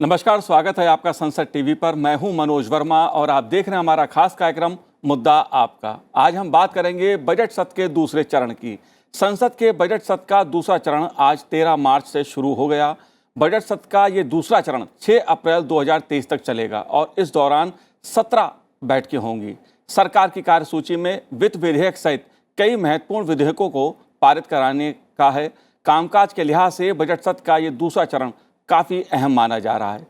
नमस्कार, स्वागत है आपका संसद टीवी पर। मैं हूं मनोज वर्मा और आप देख रहे हैं हमारा खास कार्यक्रम मुद्दा आपका। आज हम बात करेंगे बजट सत्र के दूसरे चरण की। संसद के बजट सत्र का दूसरा चरण आज 13 मार्च से शुरू हो गया। बजट सत्र का ये दूसरा चरण 6 अप्रैल 2023 तक चलेगा और इस दौरान 17 बैठकें होंगी। सरकार की कार्यसूची में वित्त विधेयक सहित कई महत्वपूर्ण विधेयकों को पारित कराने का है। कामकाज के लिहाज से बजट सत्र का ये दूसरा चरण काफ़ी अहम माना जा रहा है।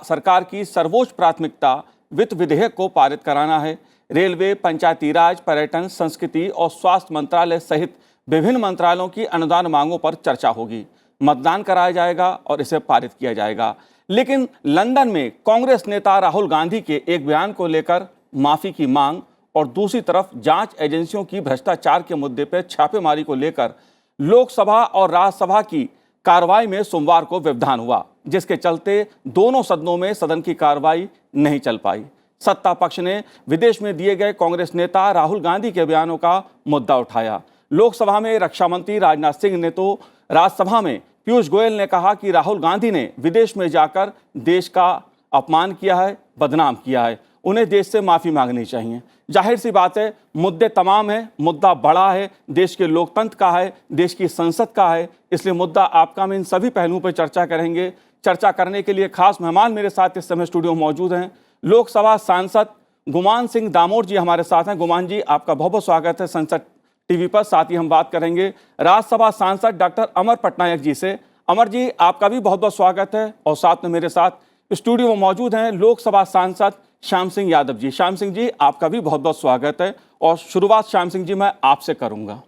सरकार की सर्वोच्च प्राथमिकता वित्त विधेयक को पारित कराना है। रेलवे, पंचायती राज, पर्यटन, संस्कृति और स्वास्थ्य मंत्रालय सहित विभिन्न मंत्रालयों की अनुदान मांगों पर चर्चा होगी। मतदान कराया जाएगा और इसे पारित किया जाएगा। लेकिन लंदन में कांग्रेस नेता राहुल गांधी के एक बयान को लेकर माफ़ी की मांग और दूसरी तरफ जांच एजेंसियों की भ्रष्टाचार के मुद्दे पर छापेमारी को लेकर लोकसभा और राज्यसभा की कार्रवाई में सोमवार को व्यवधान हुआ, जिसके चलते दोनों सदनों में सदन की कार्रवाई नहीं चल पाई। सत्ता पक्ष ने विदेश में दिए गए कांग्रेस नेता राहुल गांधी के बयानों का मुद्दा उठाया। लोकसभा में रक्षा मंत्री राजनाथ सिंह ने तो राज्यसभा में पीयूष गोयल ने कहा कि राहुल गांधी ने विदेश में जाकर देश का अपमान किया है, बदनाम किया है, उन्हें देश से माफ़ी मांगनी चाहिए। जाहिर सी बात है, मुद्दे तमाम हैं, मुद्दा बड़ा है, देश के लोकतंत्र का है, देश की संसद का है, इसलिए मुद्दा आपका में इन सभी पहलुओं पर चर्चा करेंगे। चर्चा करने के लिए खास मेहमान मेरे साथ इस समय स्टूडियो में मौजूद हैं। लोकसभा सांसद गुमान सिंह दामोर जी हमारे साथ हैं। गुमान जी, आपका बहुत बहुत स्वागत है संसद टीवी पर। साथ ही हम बात करेंगे राज्यसभा सांसद डॉक्टर अमर पटनायक जी से। अमर जी, आपका भी बहुत बहुत स्वागत है। और साथ में मेरे साथ स्टूडियो में मौजूद हैं लोकसभा सांसद श्याम सिंह यादव जी। श्याम सिंह जी, आपका भी बहुत बहुत स्वागत है। और शुरुआत श्याम सिंह जी मैं आपसे करूंगा।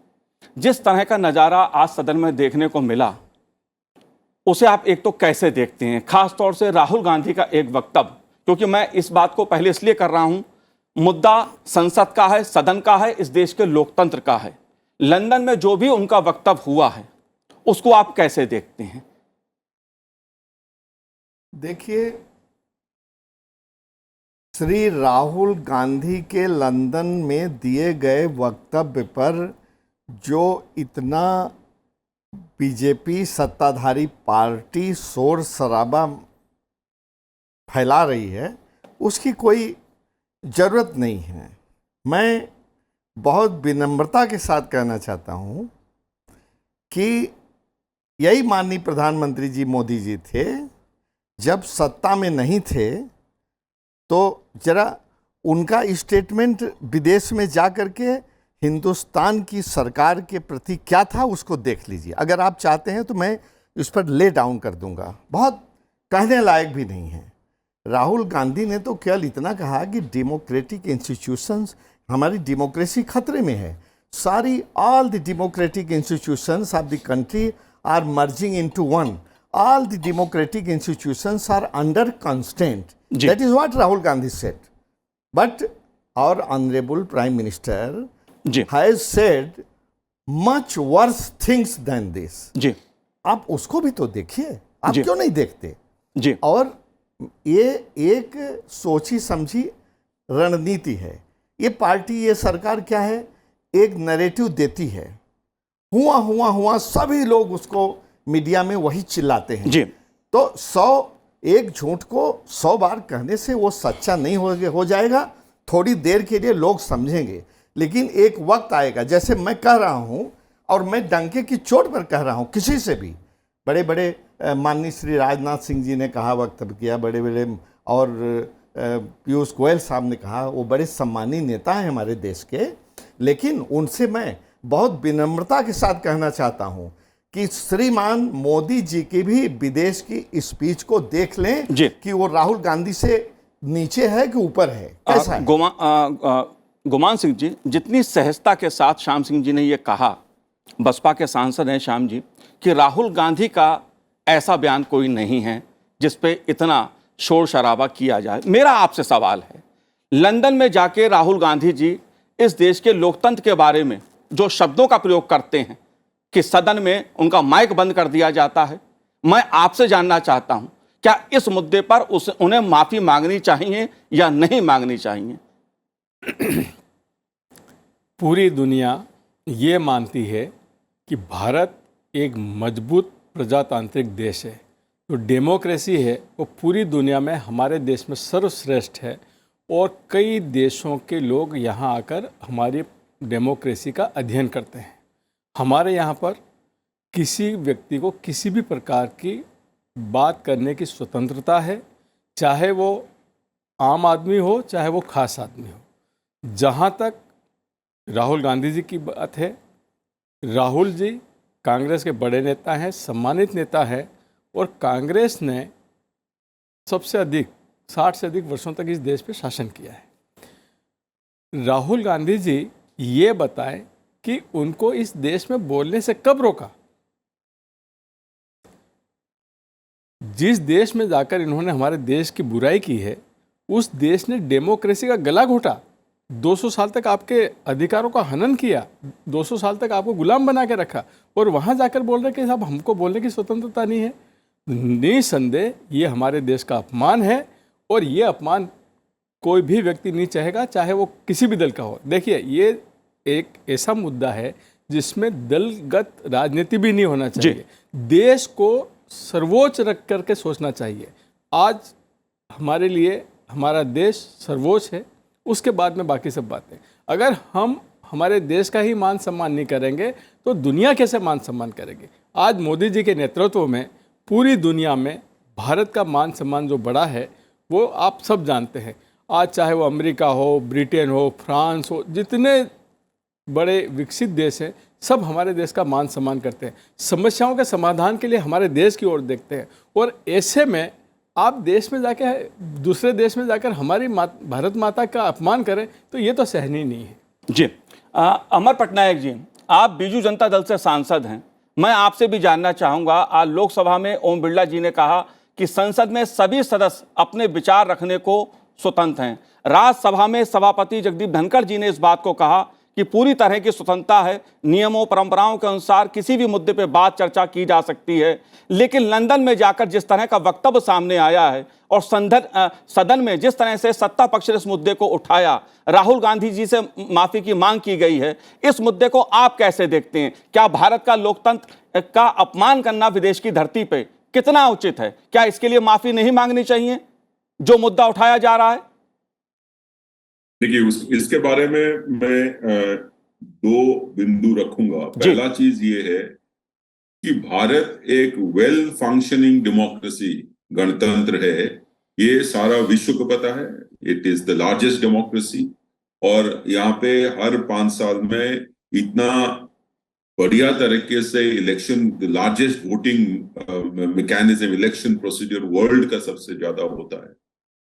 जिस तरह का नज़ारा आज सदन में देखने को मिला, उसे आप एक तो कैसे देखते हैं, खास तौर से राहुल गांधी का एक वक्तव्य, क्योंकि मैं इस बात को पहले इसलिए कर रहा हूं, मुद्दा संसद का है, सदन का है, इस देश के लोकतंत्र का है। लंदन में जो भी उनका वक्तव्य हुआ है, उसको आप कैसे देखते हैं? देखिए, श्री राहुल गांधी के लंदन में दिए गए वक्तव्य पर जो इतना बीजेपी सत्ताधारी पार्टी शोर शराबा फैला रही है, उसकी कोई ज़रूरत नहीं है। मैं बहुत विनम्रता के साथ कहना चाहता हूँ कि यही माननीय प्रधानमंत्री जी मोदी जी थे, जब सत्ता में नहीं थे तो जरा उनका स्टेटमेंट विदेश में जा कर के हिंदुस्तान की सरकार के प्रति क्या था उसको देख लीजिए। अगर आप चाहते हैं तो मैं इस पर ले डाउन कर दूंगा, बहुत कहने लायक भी नहीं है। राहुल गांधी ने तो केवल इतना कहा कि डेमोक्रेटिक इंस्टीट्यूशंस, हमारी डेमोक्रेसी खतरे में है। सारी all the democratic institutions of the country are merging into one. All the democratic institutions are under constraint. That is what Rahul Gandhi said. But our honorable Prime Minister has said much worse things than this. आप उसको भी तो देखिए, आप क्यों नहीं देखते? और ये एक सोची समझी रणनीति है। ये पार्टी, ये सरकार क्या है, एक नैरेटिव देती है, हुआ हुआ हुआ, सभी लोग उसको मीडिया में वही चिल्लाते हैं। तो 101 झूठ को 100 बार कहने से वो सच्चा नहीं हो जाएगा। थोड़ी देर के लिए लोग समझेंगे, लेकिन एक वक्त आएगा, जैसे मैं कह रहा हूँ और मैं डंके की चोट पर कह रहा हूँ, किसी से भी बड़े बड़े माननीय श्री राजनाथ सिंह जी ने कहा, वक्तव्य किया, बड़े बड़े, और पीयूष गोयल साहब ने कहा, वो बड़े सम्मानीय नेता हैं हमारे देश के। लेकिन उनसे मैं बहुत विनम्रता के साथ कहना चाहता हूँ कि श्रीमान मोदी जी की भी विदेश की स्पीच को देख लें कि वो राहुल गांधी से नीचे है कि ऊपर है, कैसा है। गुमान सिंह जी, जितनी सहजता के साथ श्याम सिंह जी ने ये कहा, बसपा के सांसद हैं श्याम जी, कि राहुल गांधी का ऐसा बयान कोई नहीं है जिस पे इतना शोर शराबा किया जाए। मेरा आपसे सवाल है, लंदन में जाके राहुल गांधी जी इस देश के लोकतंत्र के बारे में जो शब्दों का प्रयोग करते हैं कि सदन में उनका माइक बंद कर दिया जाता है, मैं आपसे जानना चाहता हूं, क्या इस मुद्दे पर उन्हें माफी मांगनी चाहिए या नहीं मांगनी चाहिए? पूरी दुनिया ये मानती है कि भारत एक मजबूत प्रजातांत्रिक देश है, तो डेमोक्रेसी है वो पूरी दुनिया में हमारे देश में सर्वश्रेष्ठ है और कई देशों के लोग यहाँ आकर हमारी डेमोक्रेसी का अध्ययन करते हैं। हमारे यहाँ पर किसी व्यक्ति को किसी भी प्रकार की बात करने की स्वतंत्रता है, चाहे वो आम आदमी हो चाहे वो खास आदमी हो। जहाँ तक राहुल गांधी जी की बात है, राहुल जी कांग्रेस के बड़े नेता हैं, सम्मानित नेता है और कांग्रेस ने सबसे अधिक 60 से अधिक वर्षों तक इस देश पे शासन किया है। राहुल गांधी जी ये बताएं कि उनको इस देश में बोलने से कब रोका। जिस देश में जाकर इन्होंने हमारे देश की बुराई की है उस देश ने डेमोक्रेसी का गला घोटा, 200 साल तक आपके अधिकारों का हनन किया, 200 साल तक आपको गुलाम बना के रखा और वहाँ जाकर बोल रहे कि साहब हमको बोलने की स्वतंत्रता नहीं है। निसंदेह ये हमारे देश का अपमान है और ये अपमान कोई भी व्यक्ति नहीं चाहेगा, चाहे वो किसी भी दल का हो। देखिए, ये एक ऐसा मुद्दा है जिसमें दलगत राजनीति भी नहीं होना चाहिए। देश को सर्वोच्च रख करके सोचना चाहिए। आज हमारे लिए हमारा देश सर्वोच्च है, उसके बाद में बाकी सब बातें। अगर हम हमारे देश का ही मान सम्मान नहीं करेंगे तो दुनिया कैसे मान सम्मान करेंगे। आज मोदी जी के नेतृत्व में पूरी दुनिया में भारत का मान सम्मान जो बढ़ा है वो आप सब जानते हैं। आज चाहे वो अमेरिका हो, ब्रिटेन हो, फ्रांस हो, जितने बड़े विकसित देश हैं सब हमारे देश का मान सम्मान करते हैं, समस्याओं के समाधान के लिए हमारे देश की ओर देखते हैं। और ऐसे में आप देश में जाकर दूसरे देश में जाकर हमारी भारत माता का अपमान करें तो ये तो सहनीय नहीं है। जी, अमर पटनायक जी, आप बीजू जनता दल से सांसद हैं। मैं आपसे भी जानना चाहूँगा, आज लोकसभा में ओम बिरला जी ने कहा कि संसद में सभी सदस्य अपने विचार रखने को स्वतंत्र हैं। राज्यसभा में सभापति जगदीप धनखड़ जी ने इस बात को कहा कि पूरी तरह की स्वतंत्रता है, नियमों परंपराओं के अनुसार किसी भी मुद्दे पर बात चर्चा की जा सकती है। लेकिन लंदन में जाकर जिस तरह का वक्तव्य सामने आया है और सदन में जिस तरह से सत्ता पक्ष ने इस मुद्दे को उठाया, राहुल गांधी जी से माफी की मांग की गई है, इस मुद्दे को आप कैसे देखते हैं? क्या भारत का लोकतंत्र का अपमान करना विदेश की धरती पे कितना उचित है? क्या इसके लिए माफी नहीं मांगनी चाहिए जो मुद्दा उठाया जा रहा है? देखिए, इसके बारे में मैं दो बिंदु रखूंगा। पहला चीज ये है कि भारत एक वेल फंक्शनिंग डेमोक्रेसी, गणतंत्र है, ये सारा विश्व को पता है। It is the largest democracy और यहाँ पे हर 5 साल में इतना बढ़िया तरीके से election, the largest voting mechanism, election procedure world का सबसे ज्यादा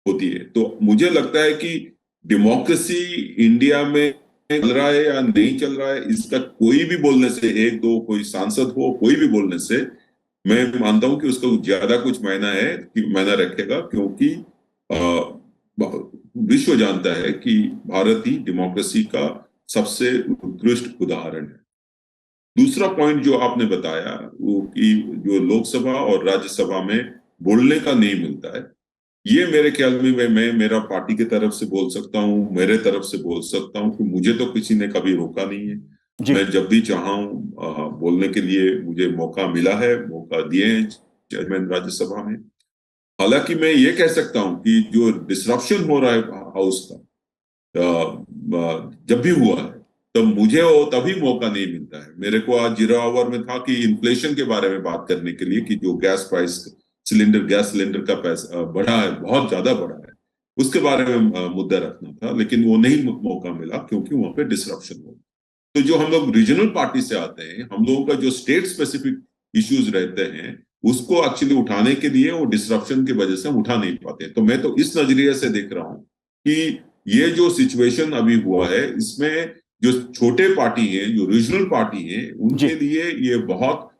होती है। तो मुझे लगता है कि डेमोक्रेसी इंडिया में चल रहा है या नहीं चल रहा है, इसका कोई भी बोलने से, एक दो कोई सांसद हो, कोई भी बोलने से मैं मानता हूं कि उसका ज्यादा कुछ मायना रखेगा, क्योंकि विश्व जानता है कि भारत ही डेमोक्रेसी का सबसे उत्कृष्ट उदाहरण है। दूसरा पॉइंट जो आपने बताया वो कि जो लोकसभा और राज्यसभा में बोलने का नहीं मिलता है, ये मेरे ख्याल में मैं मेरा पार्टी की तरफ से बोल सकता हूँ, मेरे तरफ से बोल सकता हूँ कि मुझे तो किसी ने कभी रोका नहीं है। मैं जब भी चाहूं बोलने के लिए मुझे मौका मिला है, मौका दिए हैं चेयरमैन राज्यसभा में। हालांकि मैं ये कह सकता हूँ कि जो डिसरप्शन हो रहा है हाउस का, जब भी हुआ है तब मुझे तभी मौका नहीं मिलता है। मेरे को आज 0 आवर में था कि इन्फ्लेशन के बारे में बात करने के लिए, कि जो गैस सिलेंडर का पैसा बढ़ा है, बहुत ज्यादा बढ़ा है, उसके बारे में मुद्दा रखना था, लेकिन वो नहीं मौका मिला क्योंकि वहां पे डिसरप्शन हो। तो जो हम लोग रीजनल पार्टी से आते हैं, हम लोगों का जो स्टेट स्पेसिफिक इश्यूज रहते हैं उसको एक्चुअली उठाने के लिए वो डिसरप्शन की वजह से हम उठा नहीं पाते। तो मैं तो इस नजरिए से देख रहा हूं कि ये जो सिचुएशन अभी हुआ है, इसमें जो छोटे पार्टी हैं, जो रीजनल पार्टी हैं, उनके लिए ये बहुत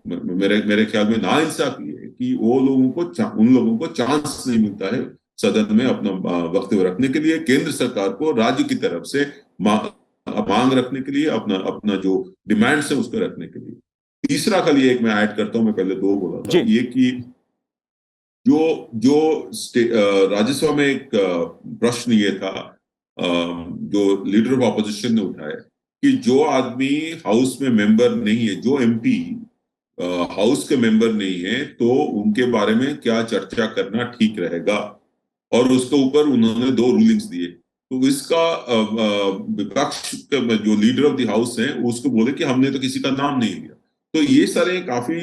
मेरे ख्याल में नाइंसाफी है कि उन लोगों को चांस नहीं मिलता है सदन में अपना वक्तव्य रखने के लिए, केंद्र सरकार को राज्य की तरफ से मांग रखने के लिए, अपना जो डिमांड्स है उसको रखने के लिए। तीसरा खाली एक मैं ऐड करता हूं, मैं पहले 2 बोला था, ये कि जो राज्यसभा में एक प्रश्न ये था जो लीडर ऑफ ऑपोजिशन ने उठाया कि जो आदमी हाउस में मेंबर नहीं है, जो एमपी हाउस के मेंबर नहीं है तो उनके बारे में क्या चर्चा करना ठीक रहेगा, और उसके ऊपर उन्होंने 2 रूलिंग्स दिए। तो इसका विपक्ष का जो लीडर ऑफ द हाउस है उसको बोले कि हमने तो किसी का नाम नहीं लिया। तो ये सारे काफी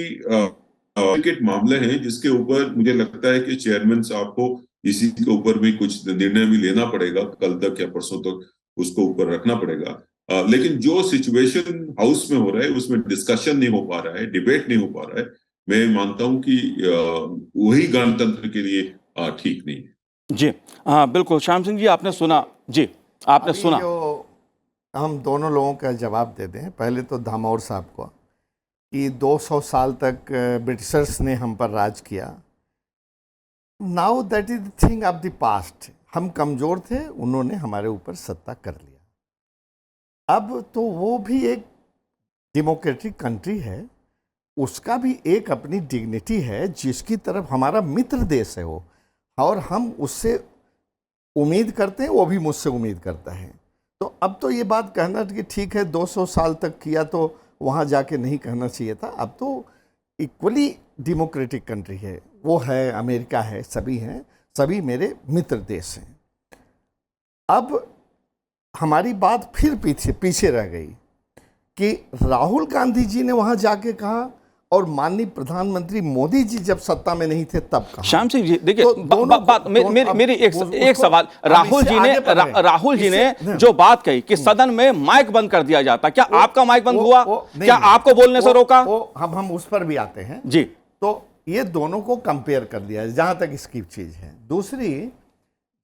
क्रिकेट मामले हैं जिसके ऊपर मुझे लगता है कि चेयरमैन साहब को इसी के ऊपर भी कुछ निर्णय भी लेना पड़ेगा, कल तक या परसों तक उसको ऊपर रखना पड़ेगा। लेकिन जो सिचुएशन हाउस में हो रहा है उसमें डिस्कशन नहीं हो पा रहा है, डिबेट नहीं हो पा रहा है, मैं मानता हूं कि वही गणतंत्र के लिए ठीक नहीं है। जी हाँ, बिल्कुल। श्याम सिंह जी, आपने सुना जी, आपने अभी सुना। जो हम दोनों लोगों का जवाब दे दें, पहले तो धामौर साहब को कि 200 साल तक ब्रिटिशर्स ने हम पर राज किया। Now that is the thing of the past. हम कमज़ोर थे, उन्होंने हमारे ऊपर सत्ता कर लिया। अब तो वो भी एक डेमोक्रेटिक कंट्री है, उसका भी एक अपनी डिग्निटी है, जिसकी तरफ हमारा मित्र देश है वो, और हम उससे उम्मीद करते हैं, वो भी मुझसे उम्मीद करता है। तो अब तो ये बात कहना कि ठीक है 200 साल तक किया तो वहाँ जाके नहीं कहना चाहिए था। अब तो इक्वली डेमोक्रेटिक कंट्री है, वो है, अमेरिका है, सभी हैं, सभी मेरे मित्र देश हैं। अब हमारी बात फिर पीछे रह गई कि राहुल गांधी जी ने वहाँ जाके कहा, और माननीय प्रधानमंत्री मोदी जी जब सत्ता में नहीं थे तब कहा। श्याम सिंह जी, देखिए तो मेरी एक सवाल, राहुल जी ने जो बात कही कि सदन में माइक बंद कर दिया जाता, क्या आपका माइक बंद हुआ? क्या आपको बोलने से रोका? हम उस पर भी आते हैं जी। तो ये दोनों को कंपेयर कर दिया जहां तक इसकी चीज है। दूसरी,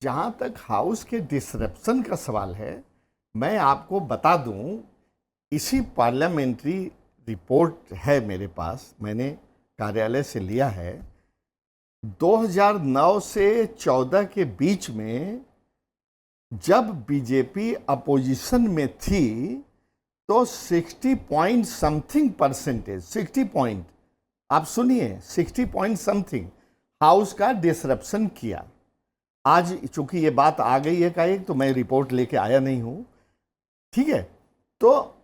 जहां तक हाउस के डिसरप्शन का सवाल है, मैं आपको बता दूं, इसी पार्लियामेंट्री रिपोर्ट है मेरे पास, मैंने कार्यालय से लिया है। 2009 से 14 के बीच में जब बीजेपी अपोजिशन में थी तो 60 पॉइंट समथिंग परसेंटेज, 60 पॉइंट, आप सुनिए, 60 पॉइंट समथिंग हाउस का डिसरप्शन किया। आज चूंकि ये बात आ गई है एकाएक, तो मैं रिपोर्ट लेके आया नहीं हूं, ठीक है। तो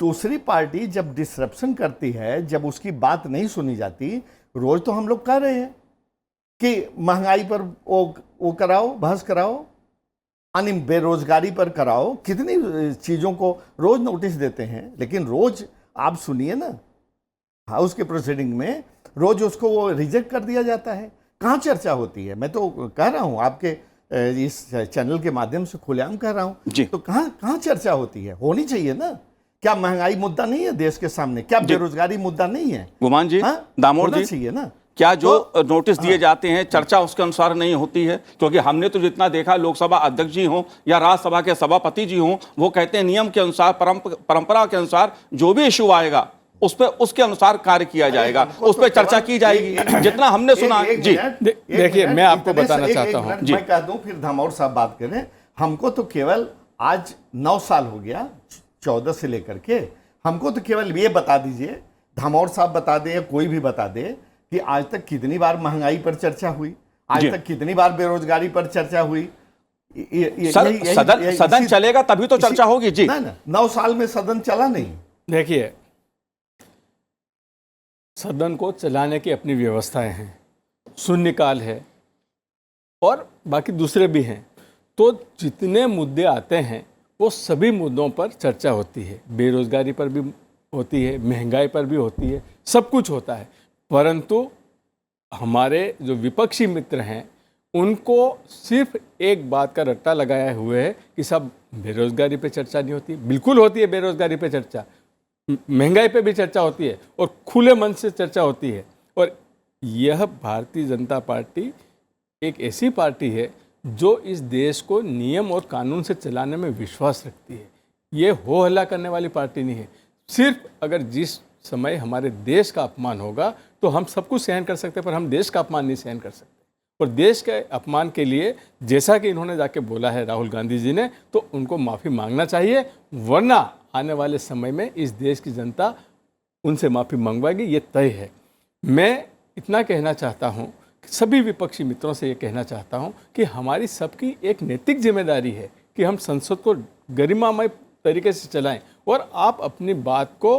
दूसरी पार्टी जब डिसरप्शन करती है, जब उसकी बात नहीं सुनी जाती, रोज तो हम लोग कह रहे हैं कि महंगाई पर वो कराओ, बहस कराओ, बेरोजगारी पर कराओ, कितनी चीजों को रोज नोटिस देते हैं, लेकिन रोज आप सुनिए ना, हाउस के प्रोसीडिंग में रोज उसको वो रिजेक्ट कर दिया जाता है। कहाँ चर्चा होती है? मैं तो कह रहा हूँ आपके इस चैनल के माध्यम से खुलेआम कह रहा हूँ, तो कहाँ चर्चा होती है? होनी चाहिए ना। क्या महंगाई मुद्दा नहीं है देश के सामने? क्या बेरोजगारी मुद्दा नहीं है? गुमान जी, दामोर जी, चाहिए ना। क्या जो नोटिस दिए जाते हैं चर्चा उसके अनुसार नहीं होती है? क्योंकि हमने तो जितना देखा, लोकसभा अध्यक्ष जी हों या राज्यसभा के सभापति जी हों, वो कहते हैं नियम के अनुसार, परंपरा के अनुसार जो भी इश्यू आएगा उस पर उसके अनुसार कार्य किया जाएगा, उस पर चर्चा की जाएगी। जितना हमने सुना जी, देखिए मैं आपको बताना चाहता हूँ, मैं कह दूं, फिर धामौर साहब बात करें। हमको तो केवल आज 9 साल हो गया, 14 से लेकर के, हमको तो केवल ये बता दीजिए, धामौर साहब बता दे या कोई भी बता दे, कि आज तक कितनी बार महंगाई पर चर्चा हुई, आज तक कितनी बार बेरोजगारी पर चर्चा हुई। सदन चलेगा तभी तो चर्चा होगी जी। ना 9 साल में सदन चला नहीं। देखिए, सदन को चलाने की अपनी व्यवस्थाएं हैं, शून्यकाल है और बाकी दूसरे भी हैं। तो जितने मुद्दे आते हैं वो सभी मुद्दों पर चर्चा होती है, बेरोजगारी पर भी होती है, महंगाई पर भी होती है, सब कुछ होता है। परंतु हमारे जो विपक्षी मित्र हैं उनको सिर्फ एक बात का रट्टा लगाया हुए है कि सब बेरोजगारी पे चर्चा नहीं होती। बिल्कुल होती है बेरोजगारी पे चर्चा, महंगाई पे भी चर्चा होती है और खुले मन से चर्चा होती है। और यह भारतीय जनता पार्टी एक ऐसी पार्टी है जो इस देश को नियम और कानून से चलाने में विश्वास रखती है। ये हो हल्ला करने वाली पार्टी नहीं है। सिर्फ अगर जिस समय हमारे देश का अपमान होगा तो हम सब कुछ सहन कर सकते हैं, पर हम देश का अपमान नहीं सहन कर सकते। और देश के अपमान के लिए जैसा कि इन्होंने जाके बोला है राहुल गांधी जी ने, तो उनको माफ़ी मांगना चाहिए, वरना आने वाले समय में इस देश की जनता उनसे माफ़ी मंगवाएगी, ये तय है। मैं इतना कहना चाहता हूँ, सभी विपक्षी मित्रों से ये कहना चाहता हूँ कि हमारी सबकी एक नैतिक जिम्मेदारी है कि हम संसद को गरिमामय तरीके से चलाएं और आप अपनी बात को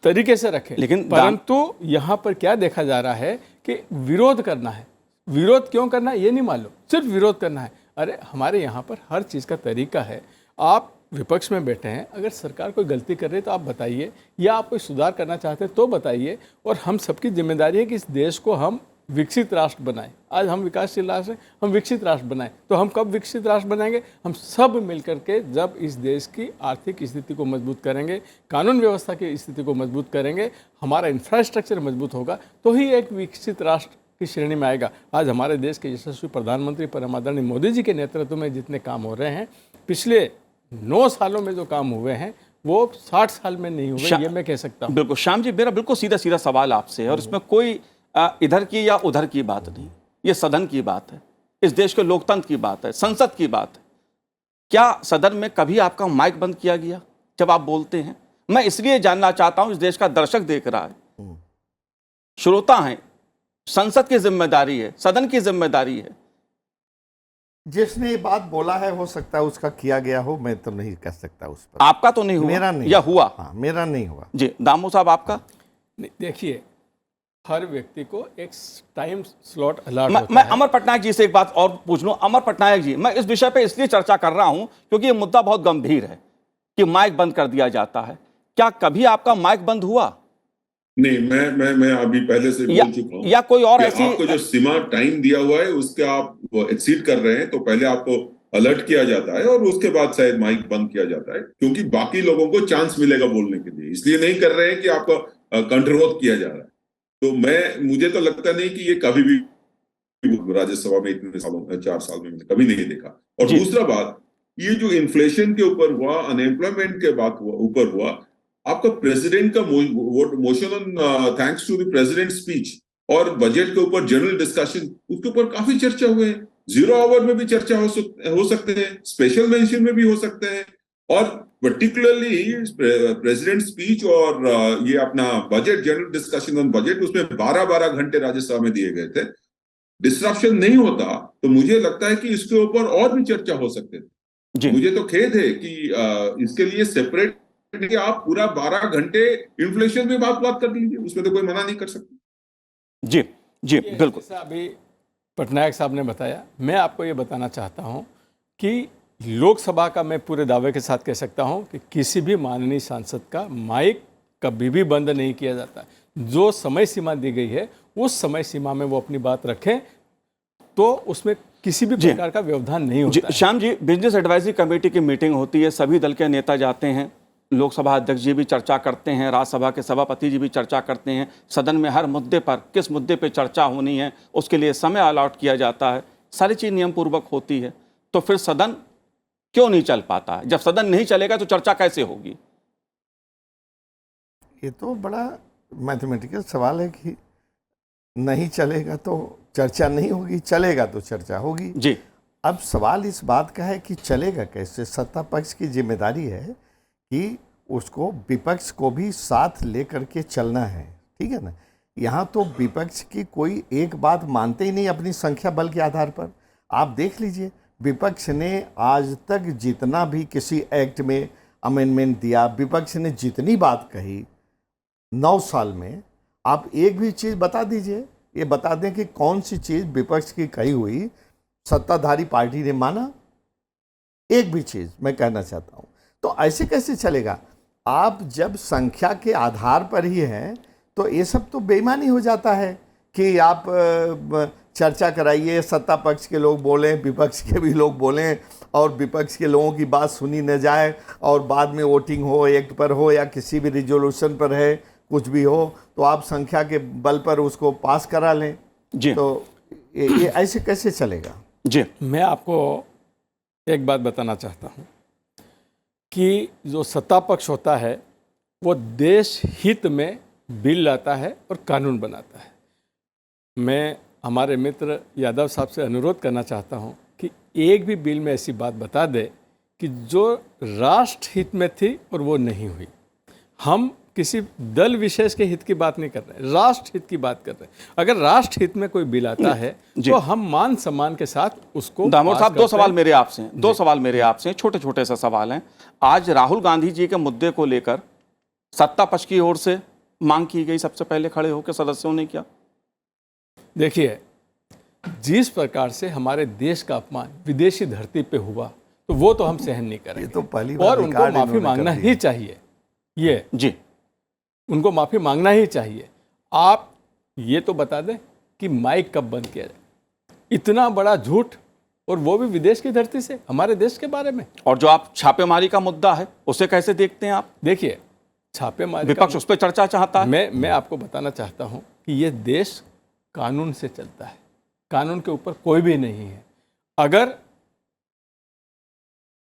तरीके से रखें। लेकिन परंतु यहाँ पर क्या देखा जा रहा है कि विरोध करना है। विरोध क्यों करना है ये नहीं मालूम, सिर्फ विरोध करना है। अरे हमारे यहाँ पर हर चीज़ का तरीका है। आप विपक्ष में बैठे हैं, अगर सरकार कोई गलती कर रही है तो आप बताइए, या आप कोई सुधार करना चाहते हैं तो बताइए। और हम सबकी जिम्मेदारी है कि इस देश को हम विकसित राष्ट्र बनाएं। आज हम विकासशील राष्ट्र हैं, हम विकसित राष्ट्र बनाएं। तो हम कब विकसित राष्ट्र बनाएंगे? हम सब मिलकर के जब इस देश की आर्थिक स्थिति को मजबूत करेंगे, कानून व्यवस्था की स्थिति को मजबूत करेंगे, हमारा इंफ्रास्ट्रक्चर मजबूत होगा, तो ही एक विकसित राष्ट्र की श्रेणी में आएगा। आज हमारे देश के यशस्वी प्रधानमंत्री परम आदरणीय मोदी जी के नेतृत्व में जितने काम हो रहे हैं, पिछले 9 सालों में जो काम हुए हैं वो 60 साल में नहीं हुए, ये मैं कह सकता हूँ। बिल्कुल श्याम जी, मेरा बिल्कुल सीधा सीधा सवाल आपसे है, और इसमें कोई इधर की या उधर की बात नहीं, ये सदन की बात है, इस देश के लोकतंत्र की बात है, संसद की बात है। क्या सदन में कभी आपका माइक बंद किया गया जब आप बोलते हैं? मैं इसलिए जानना चाहता हूं, इस देश का दर्शक देख रहा है, श्रोता हैं, संसद की जिम्मेदारी है, सदन की जिम्मेदारी है। जिसने ये बात बोला है हो सकता है उसका किया गया हो, मैं तो नहीं कह सकता उस पर। आपका तो नहीं हुआ? मेरा नहीं या हुआ? हाँ, मेरा नहीं हुआ जी। दामू साहब आपका? देखिए, हर व्यक्ति को एक टाइम स्लॉट अलॉट होता मैं है। अमर पटनायक जी से एक बात और पूछ लूं। अमर पटनायक जी, मैं इस विषय पे इसलिए चर्चा कर रहा हूं क्योंकि ये मुद्दा बहुत गंभीर है कि माइक बंद कर दिया जाता है। क्या कभी आपका माइक बंद हुआ? नहीं, मैं अभी पहले से बोल चुका हूँ, या कोई और कि ऐसी आपको जो सीमा टाइम दिया हुआ है उसके आप एक्सीड कर रहे हैं तो पहले आपको अलर्ट किया जाता है और उसके बाद शायद माइक बंद किया जाता है, क्योंकि बाकी लोगों को चांस मिलेगा बोलने के लिए। इसलिए नहीं कर रहे हैं कि आपको कंट्रोल किया जा रहा है। तो मुझे तो लगता नहीं कि ये कभी भी राज्यसभा में इतने सालों 4 साल में मैंने कभी नहीं देखा। और दूसरा बात, ये जो इन्फ्लेशन के ऊपर हुआ, अनएम्प्लॉयमेंट के बात ऊपर हुआ, आपका प्रेसिडेंट का motion on thanks to the president speech और बजट के ऊपर जनरल डिस्कशन, उसके ऊपर काफी चर्चा हुए हैं। 0 आवर में भी चर्चा हो सकते हैं, स्पेशल मेंशन में भी हो सकते हैं, और पर्टिकुलरली प्रेसिडेंट स्पीच और ये अपना budget general discussion on budget, उसमें 12-12 घंटे राज्यसभा में दिए गए थे। डिस्ट्रप्शन नहीं होता तो मुझे लगता है कि इसके ऊपर और भी चर्चा हो सकते थे। मुझे तो खेद है कि इसके लिए सेपरेट कि आप पूरा 12 घंटे इन्फ्लेशन में बात कर लीजिए, उसमें तो कोई मना नहीं कर सकता। जी जी बिल्कुल। जैसा अभी पटनायक साहब ने बताया, मैं आपको ये बताना चाहता हूँ कि लोकसभा का मैं पूरे दावे के साथ कह सकता हूँ कि किसी भी माननीय सांसद का माइक कभी भी बंद नहीं किया जाता। जो समय सीमा दी गई है उस समय सीमा में वो अपनी बात रखें, तो उसमें किसी भी प्रकार का व्यवधान नहीं होता है। Shyam ji, business advisory committee की मीटिंग होती है, सभी दल के नेता जाते हैं, लोकसभा अध्यक्ष जी भी चर्चा करते हैं, राज्यसभा के सभापति जी भी चर्चा करते हैं, सदन में हर मुद्दे पर किस मुद्दे पर चर्चा होनी है उसके लिए समय अलॉट किया जाता है, सारी चीज़ नियम पूर्वक होती है। तो फिर सदन क्यों नहीं चल पाता है? जब सदन नहीं चलेगा तो चर्चा कैसे होगी? ये तो बड़ा मैथमेटिकल सवाल है कि नहीं चलेगा तो चर्चा नहीं होगी, चलेगा तो चर्चा होगी। जी। अब सवाल इस बात का है कि चलेगा कैसे। सत्ता पक्ष की जिम्मेदारी है कि उसको विपक्ष को भी साथ लेकर के चलना है, ठीक है ना। यहाँ तो विपक्ष की कोई एक बात मानते ही नहीं अपनी संख्या बल के आधार पर। आप देख लीजिए, विपक्ष ने आज तक जितना भी किसी एक्ट में अमेंडमेंट दिया, विपक्ष ने जितनी बात कही 9 साल में, आप एक भी चीज़ बता दीजिए, ये बता दें कि कौन सी चीज़ विपक्ष की कही हुई सत्ताधारी पार्टी ने माना। एक भी चीज़ मैं कहना चाहता हूँ। तो ऐसे कैसे चलेगा? आप जब संख्या के आधार पर ही हैं तो ये सब तो बेईमानी हो जाता है कि आप चर्चा कराइए, सत्ता पक्ष के लोग बोलें, विपक्ष के भी लोग बोलें, और विपक्ष के लोगों की बात सुनी न जाए, और बाद में वोटिंग हो, एक्ट पर हो या किसी भी रिजोल्यूशन पर है, कुछ भी हो, तो आप संख्या के बल पर उसको पास करा लें। जी। तो ये ऐसे कैसे चलेगा? जी, मैं आपको एक बात बताना चाहता हूँ कि जो सत्ता पक्ष होता है वो देश हित में बिल लाता है और कानून बनाता है। मैं हमारे मित्र यादव साहब से अनुरोध करना चाहता हूँ कि एक भी बिल में ऐसी बात बता दे कि जो राष्ट्र हित में थी और वो नहीं हुई। हम किसी दल विशेष के हित की बात नहीं कर रहे, राष्ट्र हित की बात कर रहे हैं। अगर राष्ट्र हित में कोई बिल आता है तो हम मान सम्मान के साथ उसको। दामोदर साहब, 2 सवाल मेरे आपसे हैं, 2 सवाल मेरे आपसे हैं, छोटे छोटे से सवाल हैं। आज राहुल गांधी जी के मुद्दे को लेकर सत्ता पक्ष की ओर से मांग की गई सबसे पहले खड़े होकर सदस्यों ने किया? देखिए, जिस प्रकार से हमारे देश का अपमान विदेशी धरती पे हुआ, तो वो तो हम सहन नहीं करेंगे। ये तो पहली बार और उनको रिकॉर्ड माफी इन्होंने मांगना कर दी ही है। चाहिए। ये जी, उनको माफी मांगना ही चाहिए। आप ये तो बता दें कि माइक कब बंद किया जाए? इतना बड़ा झूठ, और वो भी विदेश की धरती से हमारे देश के बारे में। और जो आप छापेमारी का मुद्दा है उसे कैसे देखते हैं आप? देखिए, छापेमारी विपक्ष उस पर चर्चा चाहता है। मैं आपको बताना चाहता हूं कि ये देश कानून से चलता है, कानून के ऊपर कोई भी नहीं है। अगर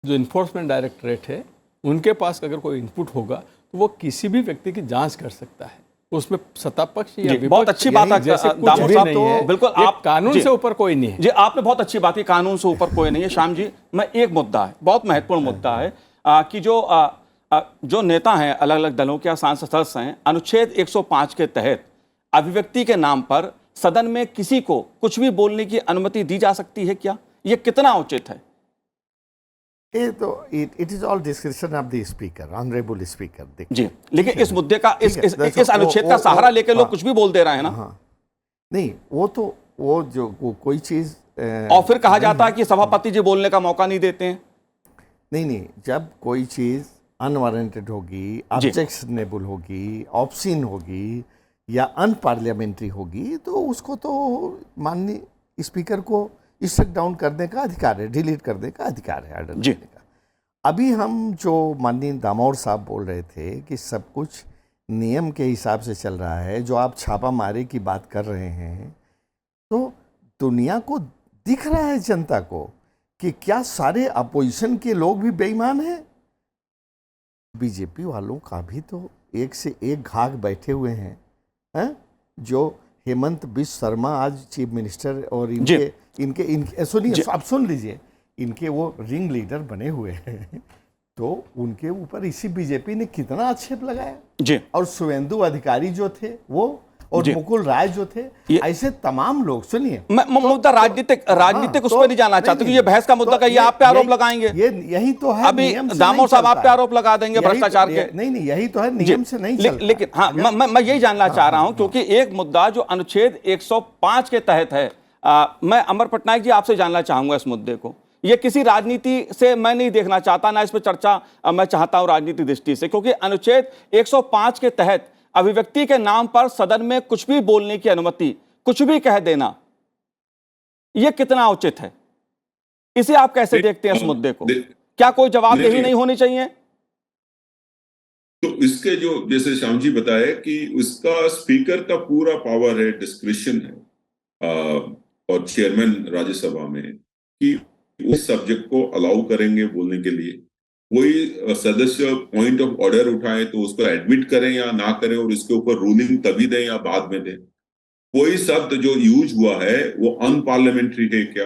जो इन्फोर्समेंट डायरेक्टरेट है उनके पास अगर कोई इनपुट होगा तो वो किसी भी व्यक्ति की जांच कर सकता है, उसमें सत्ता पक्ष या जी, विपक्ष बहुत अच्छी बात है जैसे कुछ दामोदर भी साहब, नहीं तो है। बिल्कुल ये आप कानून जी, से ऊपर कोई नहीं है। जी, आपने बहुत अच्छी बात की, कानून से ऊपर कोई नहीं है। श्याम जी, मैं एक मुद्दा है, बहुत महत्वपूर्ण मुद्दा है कि जो नेता हैं, अलग अलग दलों के सांसद सदस्य हैं, अनुच्छेद 105 के तहत अभिव्यक्ति के नाम पर सदन में किसी को कुछ भी बोलने की अनुमति दी जा सकती है क्या? ये कितना उचित है? ये तो it is all description of the speaker, honourable speaker. जी, लेकिन इस मुद्दे का ठीक है, इस अनुच्छेद का सहारा लेकर लोग कुछ भी बोल दे रहे हैं ना। हाँ, नहीं, वो जो कोई चीज और फिर कहा जाता है कि सभापति जी बोलने का मौका नहीं देते हैं। नहीं, जब कोई चीज अनवारंटेड होगी, ऑब्जेक्शनेबल होगी, ऑब्सीन होगी या अनपार्लियामेंट्री होगी, तो उसको तो माननीय स्पीकर को स्ट्रक डाउन करने का अधिकार है, डिलीट करने का अधिकार है, ऑर्डर जी। देने का। अभी हम जो माननीय दामोदर साहब बोल रहे थे कि सब कुछ नियम के हिसाब से चल रहा है, जो आप छापामारी की बात कर रहे हैं, तो दुनिया को दिख रहा है, जनता को, कि क्या सारे अपोजिशन के लोग भी बेईमान हैं? बीजेपी वालों का भी तो एक से एक घाघ बैठे हुए हैं, जो हेमंत बिश्व शर्मा आज चीफ मिनिस्टर और इनके सुनिए, आप सुन लीजिए, इनके वो रिंग लीडर बने हुए हैं, तो उनके ऊपर इसी बीजेपी ने कितना आक्षेप लगाया जी। और शुभेंदु अधिकारी जो थे वो, और जी। मुकुल राय जो थे, ऐसे तमाम लोग। सुनिए, मैं मुद्दा राजनीतिक उस पर नहीं जाना चाहता, क्योंकि ये बहस का मुद्दा का, ये आप पे आरोप लगाएंगे। यही तो है, अभी नियम से दामोदर नहीं साहब आप चलता पे है। आरोप लगा देंगे भ्रष्टाचार के। नहीं, यही तो है, नियम से नहीं चलता। लेकिन हाँ, मैं यही जानना चाह रहा हूं, क्योंकि एक मुद्दा जो अनुच्छेद 105 के तहत है, मैं अमर पटनायक जी आपसे जानना चाहूंगा इस मुद्दे को। ये किसी राजनीति से मैं नहीं देखना चाहता, ना इस पर चर्चा मैं चाहता हूं राजनीतिक दृष्टि से, क्योंकि अनुच्छेद 105 के तहत अभिव्यक्ति के नाम पर सदन में कुछ भी बोलने की अनुमति, कुछ भी कह देना, यह कितना उचित है? इसे आप कैसे देखते हैं इस मुद्दे को? क्या कोई जवाबदेही नहीं होनी चाहिए? तो इसके जो, जैसे श्याम जी बताए कि उसका स्पीकर का पूरा पावर है, डिस्क्रिशन है, और चेयरमैन राज्यसभा में, कि उस सब्जेक्ट को अलाउ करेंगे बोलने के लिए। कोई सदस्य पॉइंट ऑफ ऑर्डर उठाए तो उसको एडमिट करें या ना करें, और इसके ऊपर रूलिंग तभी दें या बाद में दें। कोई शब्द जो यूज हुआ है वो अनपार्लियामेंट्री है क्या,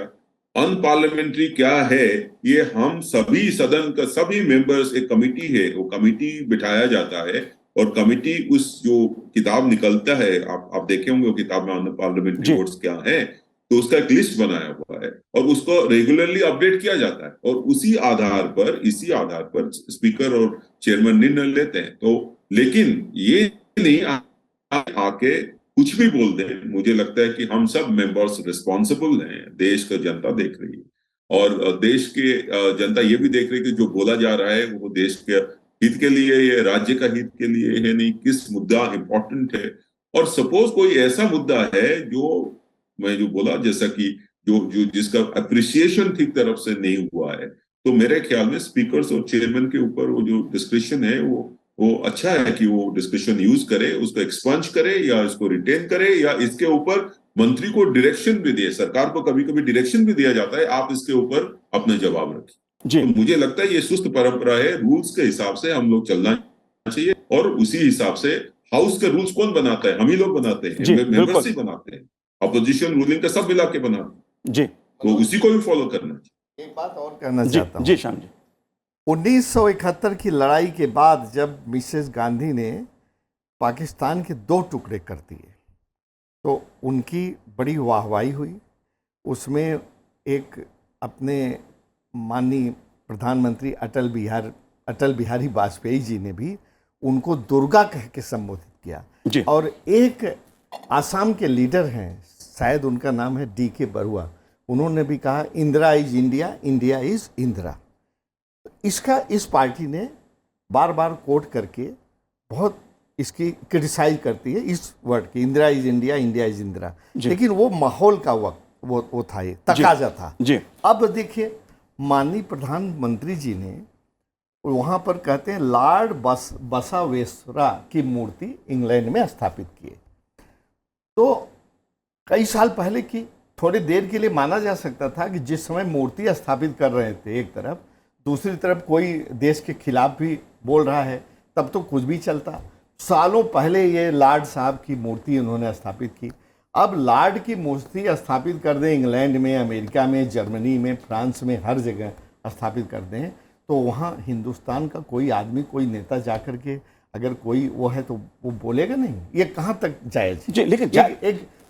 अनपार्लियामेंट्री क्या है, ये हम सभी सदन का सभी मेंबर्स, एक कमिटी है, वो कमिटी बिठाया जाता है, और कमिटी उस जो किताब निकलता है, आप देखे होंगे वो किताब में अनपार्लियामेंट्री वोट्स क्या है, तो उसका एक लिस्ट बनाया हुआ है और उसको रेगुलरली अपडेट किया जाता है, और इसी आधार पर स्पीकर और चेयरमैन निर्णय लेते हैं। तो लेकिन ये नहीं आके कुछ भी बोल दें। मुझे लगता है कि हम सब मेंबर्स रिस्पॉन्सिबल हैं, देश का जनता देख रही है, और देश के जनता ये भी देख रही है कि जो बोला जा रहा है वो देश के हित के लिए, ये राज्य का हित के लिए है, नहीं किस मुद्दा इंपॉर्टेंट है। और सपोज कोई ऐसा मुद्दा है जो मैं जो बोला, जैसा कि जो जिसका अप्रिसिएशन ठीक तरफ से नहीं हुआ है, तो मेरे ख्याल में स्पीकर्स और चेयरमैन के ऊपर वो जो डिस्क्रिप्शन है वो अच्छा है कि वो डिस्क्रिप्शन यूज करे, उसको एक्सपंज करे या इसको रिटेन करे, या इसके ऊपर मंत्री को डायरेक्शन भी दिए। सरकार को कभी कभी डायरेक्शन भी दिया जाता है, आप इसके ऊपर अपने जवाब रखिए। तो मुझे लगता है ये सुस्त परंपरा है, रूल्स के हिसाब से हम लोग चलना चाहिए, और उसी हिसाब से हाउस के रूल्स कौन बनाता है? हम ही लोग बनाते हैं, मेंबर्स ही बनाते हैं, अपोजिशन रूलिंग का सब मिला के बनाते हैं, तो उसी को भी फॉलो करना चाहिए। एक बात और कहना चाहता हूँ जी श्याम जी, 1971 की लड़ाई के बाद जब मिसेस गांधी ने पाकिस्तान के 2 टुकड़े कर दिए, तो उनकी बड़ी वाहवाही हुई। उसमें एक अपने माननीय प्रधानमंत्री अटल बिहारी वाजपेयी जी ने भी उनको दुर्गा कह के संबोधित किया। जी। और एक आसाम के लीडर हैं, शायद उनका नाम है DK बरुआ, उन्होंने भी कहा Indira is India, India is Indira. इसका इस पार्टी ने बार बार कोट करके बहुत इसकी क्रिटिसाइज करती है, इस वर्ड की, Indira is India, India is Indira. लेकिन वो माहौल का वक्त वो था, ये तकाजा था। जी। अब देखिए माननीय प्रधानमंत्री जी ने वहाँ पर कहते हैं लॉर्ड बसावेश्वरा की मूर्ति इंग्लैंड में स्थापित किए। तो कई साल पहले की, थोड़ी देर के लिए माना जा सकता था कि जिस समय मूर्ति स्थापित कर रहे थे एक तरफ, दूसरी तरफ कोई देश के खिलाफ भी बोल रहा है, तब तो कुछ भी चलता। सालों पहले ये लॉर्ड साहब की मूर्ति उन्होंने स्थापित की। अब लॉर्ड की मूर्ति स्थापित कर दें इंग्लैंड में, अमेरिका में, जर्मनी में, फ्रांस में, हर जगह स्थापित कर दें, तो वहाँ हिंदुस्तान का कोई आदमी, कोई नेता जाकर के अगर कोई वो है तो वो बोलेगा नहीं। ये कहाँ तक जायज? जी, लेकिन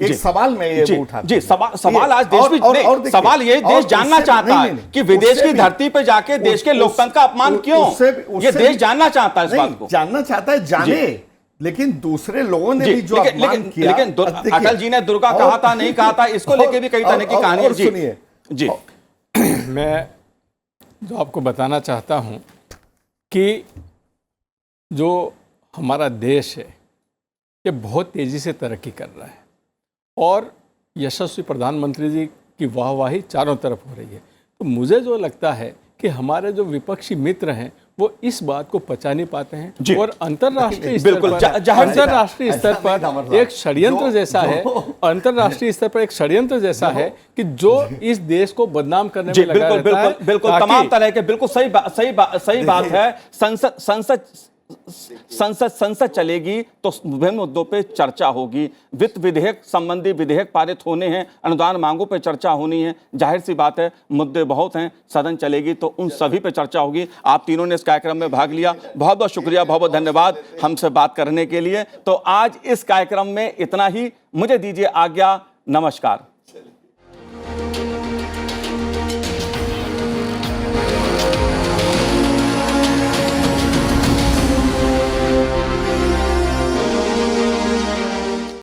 एक सवाल में ये उठा जी, सवाल आज देश में सवाल ये देश जानना चाहता है कि विदेश की धरती पे जाके देश के लोकतंत्र का अपमान क्यों? ये देश जानना चाहता है इस बात को। जानना चाहता है, जाने, लेकिन दूसरे लोगों ने भी जो अपमान किया। लेकिन अटल जी ने दुर्गा कहा था, नहीं कहा था, इसको लेके भी कई तरह की कहानी है। सुनिए जी, मैं जो आपको बताना चाहता हूं कि जो हमारा देश है ये बहुत तेज़ी से तरक्की कर रहा है और यशस्वी प्रधानमंत्री जी की वाहवाही चारों तरफ हो रही है। तो मुझे जो लगता है कि हमारे जो विपक्षी मित्र हैं वो इस बात को पचा नहीं पाते हैं और अंतर्राष्ट्रीय स्तर पर एक षड्यंत्र जैसा है, अंतर्राष्ट्रीय स्तर पर एक षड्यंत्र जैसा है कि जो इस देश को बदनाम करने में लगा रहता है। बिल्कुल तमाम तरह के, बिल्कुल सही बात है। संसद चलेगी तो विभिन्न मुद्दों पे चर्चा होगी। वित्त विधेयक संबंधी विधेयक पारित होने हैं, अनुदान मांगों पे चर्चा होनी है, जाहिर सी बात है मुद्दे बहुत हैं। सदन चलेगी तो उन सभी पे चर्चा होगी। आप तीनों ने इस कार्यक्रम में भाग लिया, बहुत बहुत शुक्रिया, बहुत बहुत धन्यवाद हमसे बात करने के लिए। तो आज इस कार्यक्रम में इतना ही, मुझे दीजिए आज्ञा, नमस्कार।